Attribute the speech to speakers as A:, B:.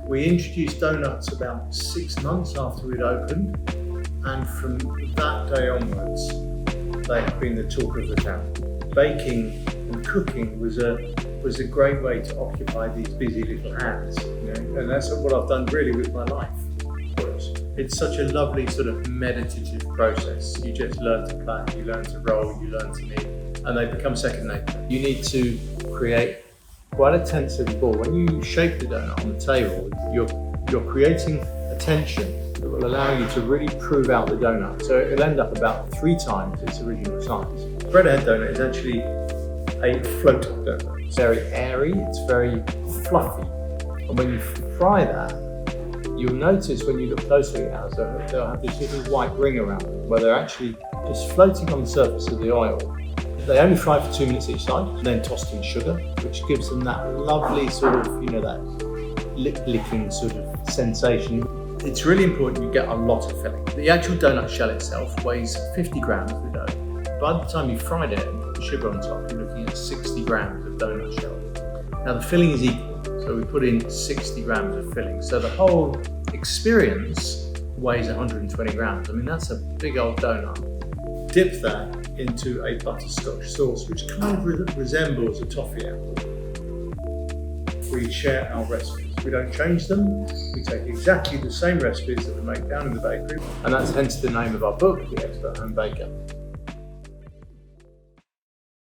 A: We introduced Doughnuts about 6 months after we'd opened, and from that day onwards, they have been the talk of the town. Baking and cooking was a great way to occupy these busy little hands, and that's what I've done really with my life. It's such a lovely sort of meditative process. You just learn to plan, you learn to roll, you learn to knead, and they become second nature. You need to create quite a tensive ball. When you shape the donut on the table, you're creating a tension that will allow you to really prove out the donut. So it'll end up about 3 times its original size. Breadhead donut is actually a float donut. It's very airy, it's very fluffy. And when you fry that, you'll notice when you look closely at it, they'll have this little white ring around them where they're actually just floating on the surface of the oil. They only fry for 2 minutes each side, then tossed in sugar, which gives them that lovely sort of, that lip-licking sort of sensation. It's really important you get a lot of filling. The actual donut shell itself weighs 50 grams of dough. By the time you fried it and put the sugar on top, you're looking at 60 grams of donut shell. Now the filling is equal, so we put in 60 grams of filling. So the whole experience weighs 120 grams. I mean, that's a big old donut. Dip that into a butterscotch sauce, which kind of resembles a toffee apple. We share our recipes. We don't change them. We take exactly the same recipes that we make down in the bakery. And that's hence the name of our book, The Expert Home Baker.